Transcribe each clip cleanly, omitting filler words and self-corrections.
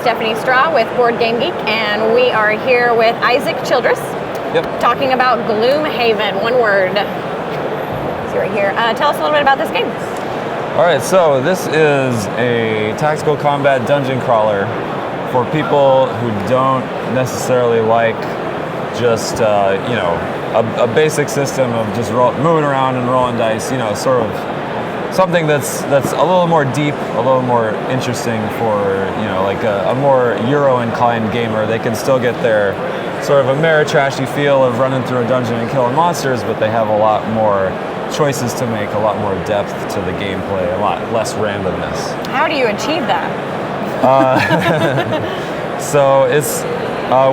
Stephanie Straw with Board Game Geek, and we are here with Isaac Childress. Yep. Talking about Gloomhaven, one word. See right here. Tell us a little bit about this game. All right, so this is a tactical combat dungeon crawler for people who don't necessarily like just, a basic system of just moving around and rolling dice, sort of something that's a little more deep, a little more interesting for, like a more Euro-inclined gamer. They can still get their sort of Ameritrashy feel of running through a dungeon and killing monsters, but they have a lot more choices to make, a lot more depth to the gameplay, a lot less randomness. How do you achieve that? So it's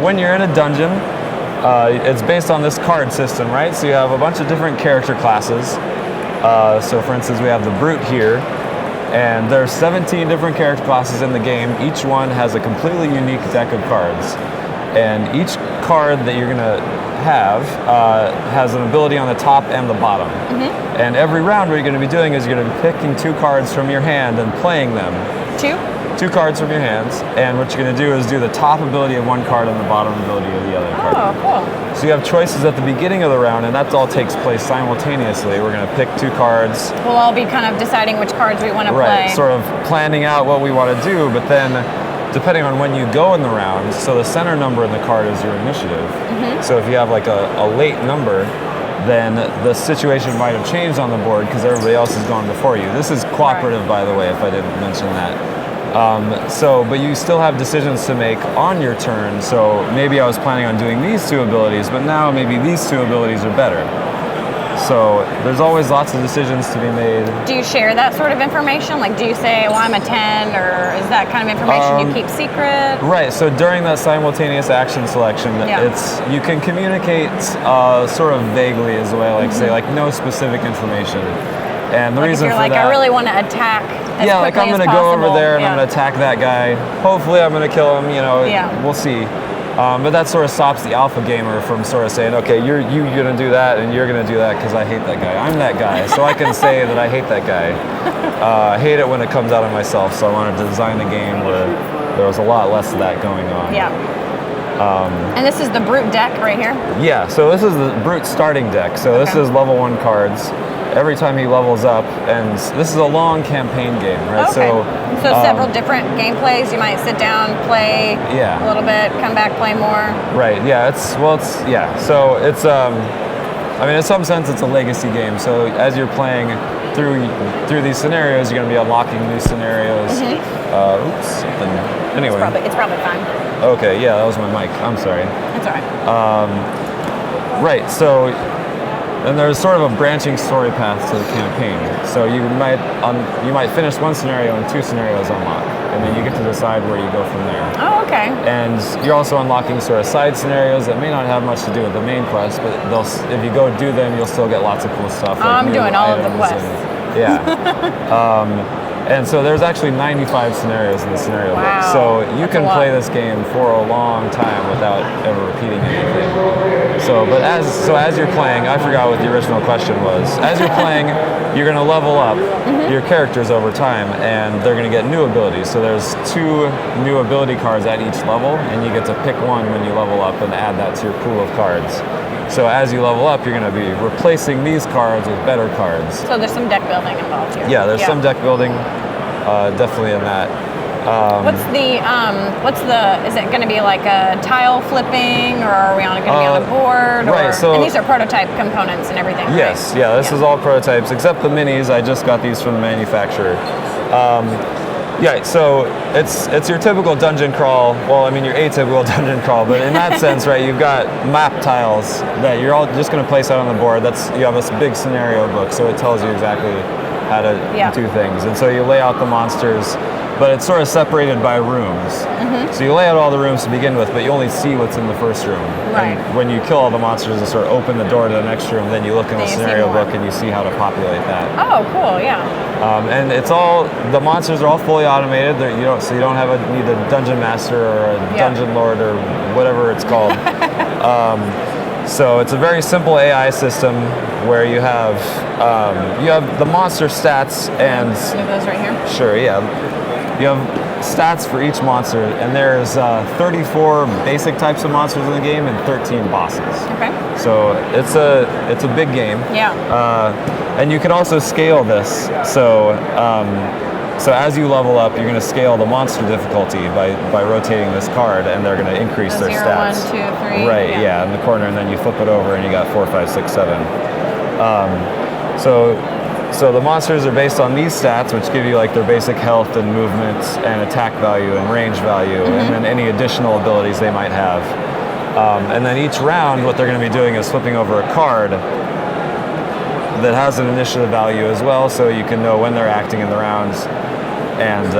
when you're in a dungeon, it's based on this card system, right? So you have a bunch of different character classes. So for instance, we have the Brute here, and there's 17 different character classes in the game. Each one has a completely unique deck of cards. And each card that you're gonna have has an ability on the top and the bottom. Mm-hmm. And every round what you're gonna be doing is you're gonna be picking 2 cards from your hand and playing them. 2 cards from your hands, and what you're going to do is do the top ability of one card and the bottom ability of the other card. Oh, cool. So you have choices at the beginning of the round, and that all takes place simultaneously. We're going to pick 2 cards. We'll all be kind of deciding which cards we want to play. Right, sort of planning out what we want to do, but then depending on when you go in the round, so the center number in the card is your initiative. Mm-hmm. So if you have like a late number, then the situation might have changed on the board because everybody else has gone before you. This is cooperative, right, by the way, if I didn't mention that. But you still have decisions to make on your turn. So maybe I was planning on doing these 2 abilities, but now maybe these 2 abilities are better. So there's always lots of decisions to be made. Do you share that sort of information? Like, do you say, well, I'm a 10, or is that kind of information you keep secret? Right, so during that simultaneous action selection, you can communicate sort of vaguely is the way I like to say, like no specific information. And the reason if you're for like, that, I really want to attack as like I'm going to go over there and I'm going to attack that guy. Hopefully I'm going to kill him, we'll see. But that sort of stops the alpha gamer from sort of saying, okay, you're going to do that and you're going to do that because I hate that guy. I'm that guy, so I can say that I hate that guy. I hate it when it comes out of myself, so I wanted to design a game where there was a lot less of that going on. Yeah. And this is the Brute deck right here? Yeah, so this is the Brute starting deck. So this is level 1 cards. Every time he levels up, and this is a long campaign game, right? Okay. So several different gameplays. You might sit down, play a little bit, come back, play more. Right. Yeah. So it's in some sense, it's a legacy game. So as you're playing through these scenarios, you're going to be unlocking new scenarios. Mm-hmm. Oops. Something. Anyway. It's probably fine. Okay. Yeah, that was my mic. I'm sorry. That's all right. Right. So. And there's sort of a branching story path to the campaign. So you might finish one scenario and 2 scenarios unlock, and then you get to decide where you go from there. Oh, okay. And you're also unlocking sort of side scenarios that may not have much to do with the main quest, but if you go do them, you'll still get lots of cool stuff. Like I'm doing all of the quests. And so there's actually 95 scenarios in the scenario book. So you can play this game for a long time without ever repeating anything. But as you're playing, I forgot what the original question was. As you're playing, you're going to level up your characters over time, and they're going to get new abilities. So there's 2 new ability cards at each level, and you get to pick one when you level up and add that to your pool of cards. So as you level up, you're going to be replacing these cards with better cards. So there's some deck building involved here. Yeah, there's some deck building, definitely in that. Is it going to be like a tile flipping, or are we going to be on a board? Right. And these are prototype components and everything. Yes. Right? Yeah. This is all prototypes except the minis. I just got these from the manufacturer. So it's your typical dungeon crawl. Well, your atypical dungeon crawl, but in that sense, right? You've got map tiles that you're all just going to place out on the board. You have this big scenario book, so it tells you exactly how to do things. And so you lay out the monsters, but it's sort of separated by rooms. Mm-hmm. So you lay out all the rooms to begin with, but you only see what's in the first room. Right. And when you kill all the monsters and sort of open the door to the next room, then you look in the scenario book and you see how to populate that. Oh, cool, yeah. And the monsters are all fully automated. You don't need a dungeon master or a dungeon lord or whatever it's called. So it's a very simple AI system where you have the monster stats and... One of those right here? Sure, yeah. You have stats for each monster, and there's 34 basic types of monsters in the game and 13 bosses. Okay. So it's a big game. Yeah. And you can also scale this. So as you level up, you're going to scale the monster difficulty by rotating this card, and they're going to increase their 0, stats. 1, 2, 3. Right. Yeah. In the corner, and then you flip it over, and you got 4, 5, 6, 7. So the monsters are based on these stats, which give you like their basic health and movement and attack value and range value, and then any additional abilities they might have. And then each round, what they're going to be doing is flipping over a card that has an initiative value as well, so you can know when they're acting in the rounds, and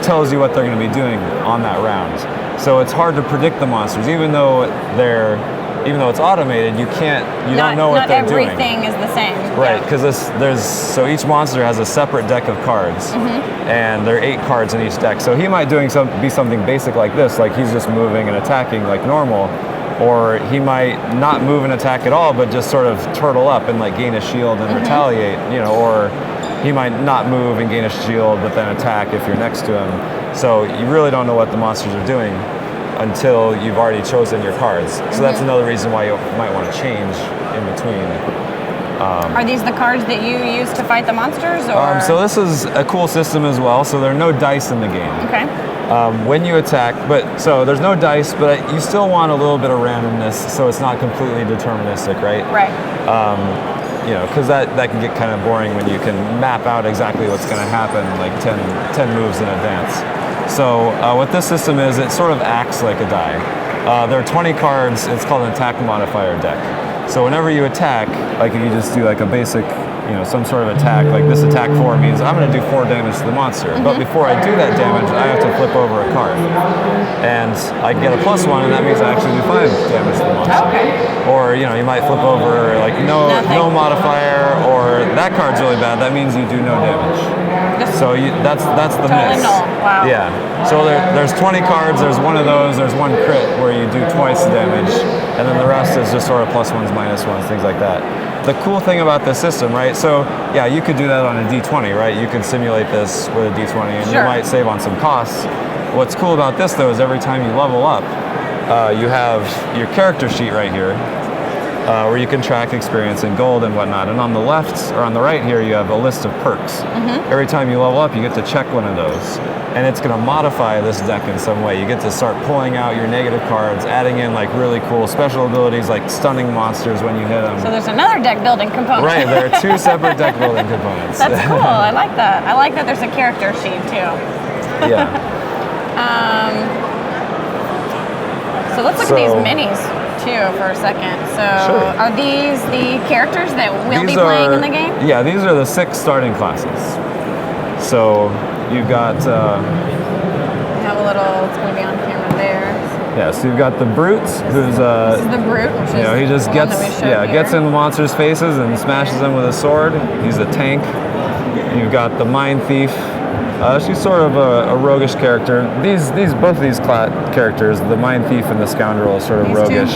tells you what they're going to be doing on that round. So it's hard to predict the monsters, even though it's automated. You don't know what they're doing. Not everything is the same. Right, because so each monster has a separate deck of cards, and there are 8 cards in each deck. So he might be something basic like this, like he's just moving and attacking like normal, or he might not move and attack at all, but just sort of turtle up and like gain a shield and retaliate, or he might not move and gain a shield, but then attack if you're next to him. So you really don't know what the monsters are doing until you've already chosen your cards. So that's another reason why you might want to change in between. Are these the cards that you use to fight the monsters? Or? So this is a cool system as well. So there are no dice in the game. Okay. When you attack, so there's no dice, but you still want a little bit of randomness, so it's not completely deterministic, right? Right. Because that can get kind of boring when you can map out exactly what's going to happen like 10 moves in advance. So what this system is, it sort of acts like a die. There are 20 cards. It's called an attack modifier deck. So whenever you attack, like if you just do like a basic, some sort of attack, like this attack 4 means I'm going to do 4 damage to the monster. But before I do that damage, I have to flip over a card. And I get a +1, and that means I actually do 5 damage to the monster. Okay. Or, you might flip over like no modifier, or that card's really bad, that means you do no damage. So that's the totally miss. Null. Wow. Yeah. So there's 20 cards, there's one of those, there's one crit where you do twice the damage, and then the rest is just sort of +1s, -1s, things like that. The cool thing about this system, right? So yeah, you could do that on a D20, right? You could simulate this with a D20, and you might save on some costs. What's cool about this though is every time you level up, you have your character sheet right here, where you can track experience and gold and whatnot. And on the left or on the right here, you have a list of perks. Every time you level up, you get to check one of those, and it's going to modify this deck in some way. You get to start pulling out your negative cards, adding in like really cool special abilities like stunning monsters when you hit them. So there's another deck building component. Right, there are 2 separate deck building components. That's cool. I like that. I like that there's a character sheet too. Yeah. So let's look at these minis too for a second. So are these the characters that we'll be playing in the game? Yeah, these are the 6 starting classes. So you've got... we have a little, it's going to be on camera there. Yeah, so you've got the Brute, who's... this is the Brute, which is he just gets in the monsters' faces and smashes them with a sword. He's a tank. You've got the Mind Thief. She's sort of a roguish character. Both of these characters, the Mind Thief and the Scoundrel, are sort of roguish,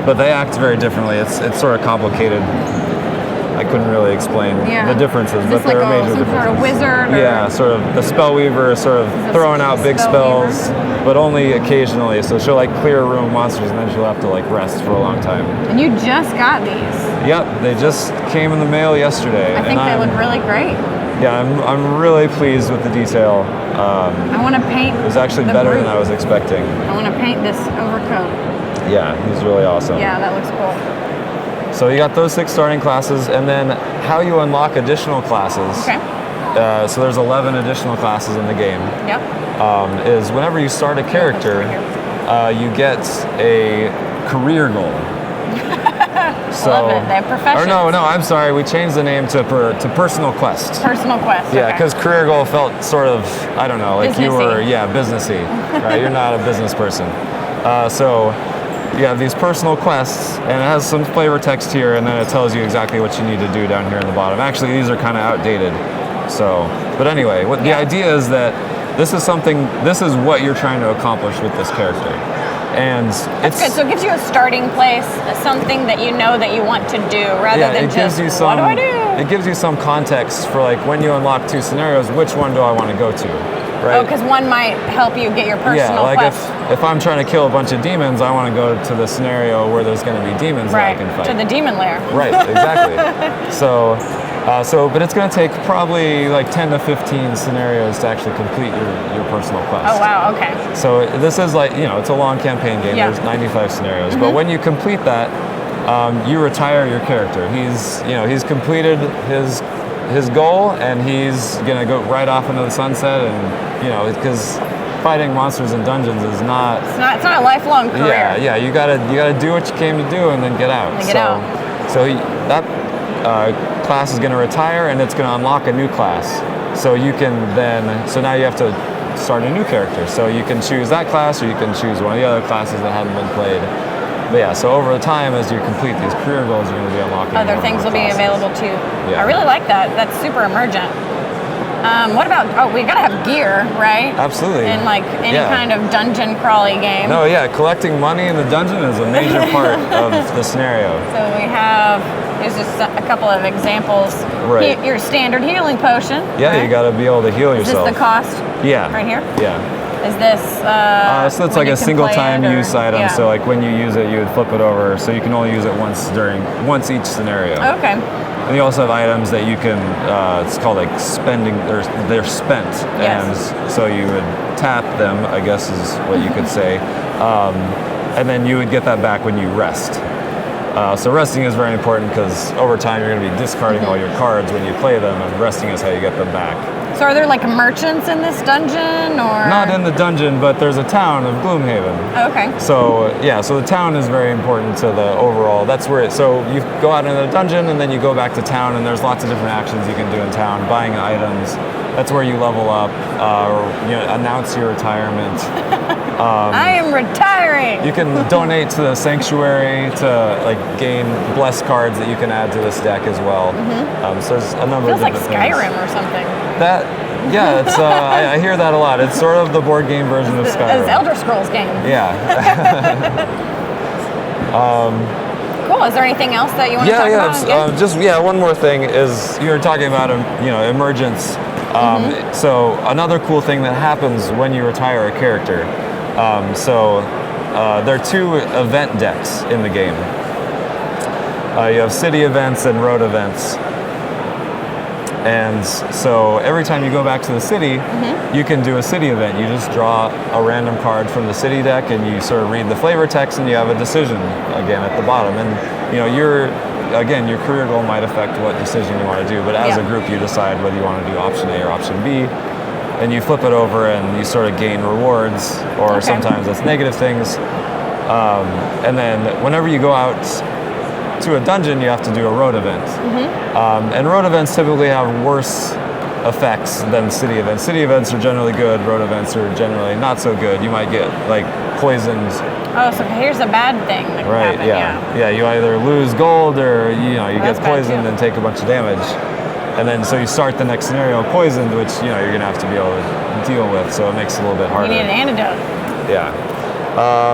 but they act very differently. It's sort of complicated. I couldn't really explain the differences, but there are major differences. Sort of wizard? Yeah, sort of. The Spellweaver is sort of throwing out big spells, but only occasionally. So she'll like clear a room of monsters, and then she'll have to like rest for a long time. And you just got these? Yep, they just came in the mail yesterday. I think they look really great. Yeah, I'm really pleased with the detail. I want to paint. It was actually better than I was expecting. I want to paint this overcoat. Yeah, he's really awesome. Yeah, that looks cool. So you got those 6 starting classes, and then how you unlock additional classes. Okay. So there's 11 additional classes in the game. Yep. Is whenever you start a character, you get a career goal. So, love it. They have professions. Or no, I'm sorry. We changed the name to Personal Quest. Personal Quest. Yeah, because career goal felt sort of, I don't know, like you were, businessy. Right? You're not a business person. So you have these personal quests, and it has some flavor text here, and then it tells you exactly what you need to do down here in the bottom. Actually, these are kind of outdated. So, but anyway, the idea is that this is what you're trying to accomplish with this character. And that's good. So it gives you a starting place, something that you know that you want to do, rather than just what do I do? It gives you some context for like when you unlock 2 scenarios, which one do I want to go to? right? Oh, because one might help you get your personal like quest. if I'm trying to kill a bunch of demons, I want to go to the scenario where there's going to be demons that I can fight. To the demon lair. Right, exactly. But it's going to take probably like 10 to 15 scenarios to actually complete your personal quest. Oh, wow, okay. So this is like, it's a long campaign game. There's 95 scenarios. But when you complete that, you retire your character. He's completed his goal, and he's going to go right off into the sunset, and, because fighting monsters in dungeons is not... It's not a lifelong career. Yeah, you gotta do what you came to do and then get out. So that class is going to retire, and it's going to unlock a new class. So you can so now you have to start a new character. So you can choose that class, or you can choose one of the other classes that haven't been played. But yeah, so over the time, as you complete these career goals, you're going to be unlocking other things will be available too. Yeah. I really like that. That's super emergent. What about, we gotta have gear, right? Absolutely. In like any kind of dungeon crawly game. No, collecting money in the dungeon is a major part of the scenario. So here's just a couple of examples. Right. Your standard healing potion. Yeah, right? you gotta be able to heal yourself. Is this the cost? Yeah. Right here? Yeah. Is this, so it's like a single time use item. So like when you use it, you would flip it over. So you can only use it once each scenario. Okay. And you also have items that you can, it's called like spending, they're spent. Yes. And so you would tap them, I guess is what you could say. And then you would get that back when you rest. So resting is very important because over time you're going to be discarding all your cards when you play them, and resting is how you get them back. So are there like merchants in this dungeon, or? Not in the dungeon, but there's a town of Gloomhaven. Okay. So the town is very important to the overall. That's where so you go out into the dungeon, and then you go back to town, and there's lots of different actions you can do in town. Buying items, that's where you level up, or announce your retirement. I am retiring. You can donate to the sanctuary to like gain bless cards that you can add to this deck as well. So there's a number of different things. Feels like Skyrim or something. It's I hear that a lot. It's sort of the board game version of Skyrim. It's Elder Scrolls game. Yeah. Cool. Is there anything else that you want to talk about? Just one more thing is you were talking about Emergence. So another cool thing that happens when you retire a character. There are two event decks in the game. You have city events and road events. And so every time you go back to the city, you can do a city event. You just draw a random card from the city deck, and you sort of read the flavor text, and you have a decision again at the bottom. And your career goal might affect what decision you want to do, but as a group you decide whether you want to do option A or option B, and you flip it over and you sort of gain rewards, or sometimes it's negative things. And then whenever you go out to a dungeon, you have to do a road event. And road events typically have worse effects than city events. City events are generally good, road events are generally not so good. You might get like poisoned. Oh, so here's a bad thing that can happen. Yeah, you either lose gold or you get poisoned too. and take a bunch of damage. And then so you start the next scenario poisoned, which you're gonna have to be able to deal with, so it makes it a little bit harder. You need an antidote. Yeah.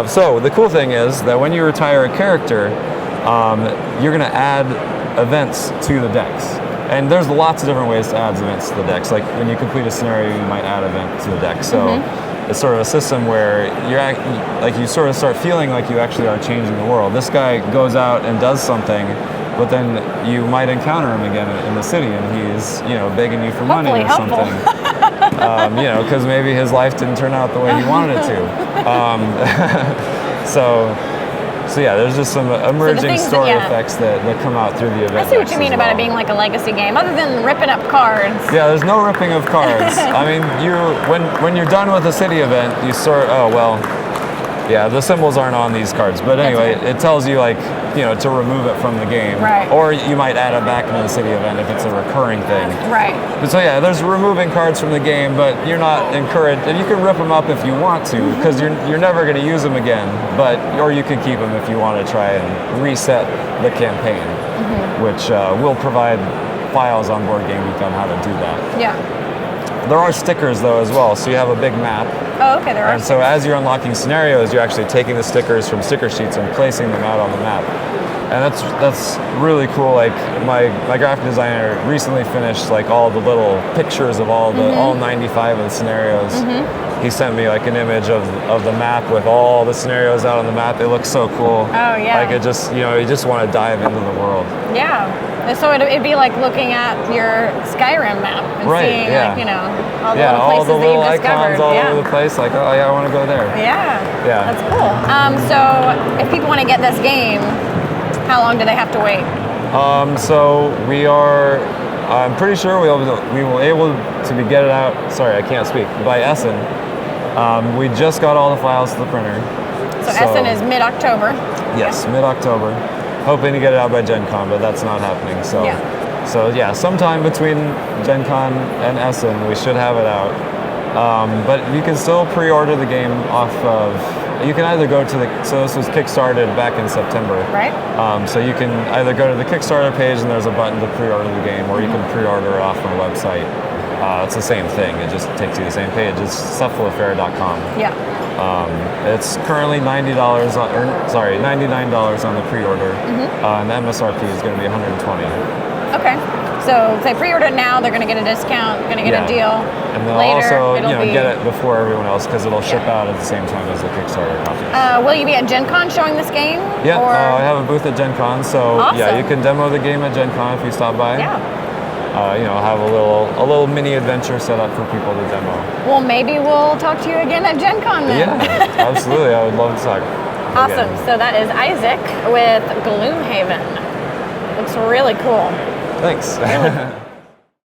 So the cool thing is that when you retire a character, you're going to add events to the decks. And there's lots of different ways to add events to the decks. Like when you complete a scenario, you might add an event to the deck. So it's sort of a system where you sort of start feeling like you actually are changing the world. This guy goes out and does something, but then you might encounter him again in the city, and he's begging you for money or something. Because maybe his life didn't turn out the way he wanted it to. So there's just some emerging story effects that come out through the event. I see what you mean about it being like a legacy game, other than ripping up cards. Yeah, there's no ripping of cards. I mean, when you're done with a city event, you the symbols aren't on these cards. But anyway, it tells you to remove it from the game. Right. Or you might add it back into the city event if it's a recurring thing. Right. But there's removing cards from the game, but you're not encouraged. And you can rip them up if you want to, because you're never going to use them again. Or you can keep them if you want to try and reset the campaign, which will provide files on Board Game Geek on how to do that. Yeah. There are stickers though as well, so you have a big map. Oh, okay, there are. And so as you're unlocking scenarios, you're actually taking the stickers from sticker sheets and placing them out on the map. And that's really cool. Like my graphic designer recently finished like all the little pictures of all 95 of the scenarios. He sent me like an image of the map with all the scenarios out on the map. It looks so cool. Oh yeah. Like it just, you just want to dive into the world. Yeah. So it'd be like looking at your Skyrim map and seeing like, all the little places all the little that you've discovered. icons all over the place. Like, oh yeah, I want to go there. Yeah. Yeah. That's cool. So if people want to get this game, how long do they have to wait? So we are, I'm pretty sure we will able to be get it out, sorry, I can't speak, by Essen. We just got all the files to the printer. So Essen is mid-October. Yes, mid-October. Hoping to get it out by Gen Con, but that's not happening. So yeah, sometime between Gen Con and Essen, we should have it out. But you can still pre-order the game off of, you can either go to so this was kickstarted back in September. Right. So you can either go to the Kickstarter page and there's a button to pre-order the game, or you can pre-order it off our website. It's the same thing, it just takes you to the same page. It's cephalaffair.com. Yeah. It's currently $99 on the pre-order, and the MSRP is going to be $120. Okay. So if they pre-order it now, they're going to get a discount, going to get a deal. And they'll later, also get it before everyone else because it'll ship out at the same time as the Kickstarter copies. Will you be at Gen Con showing this game? Yeah, I have a booth at Gen Con, so awesome. you can demo the game at Gen Con if you stop by. Yeah. Have a little mini adventure set up for people to demo. Well, maybe we'll talk to you again at Gen Con then. Yeah, absolutely. I would love to talk. Awesome. Again. So that is Isaac with Gloomhaven. Looks really cool. Thanks.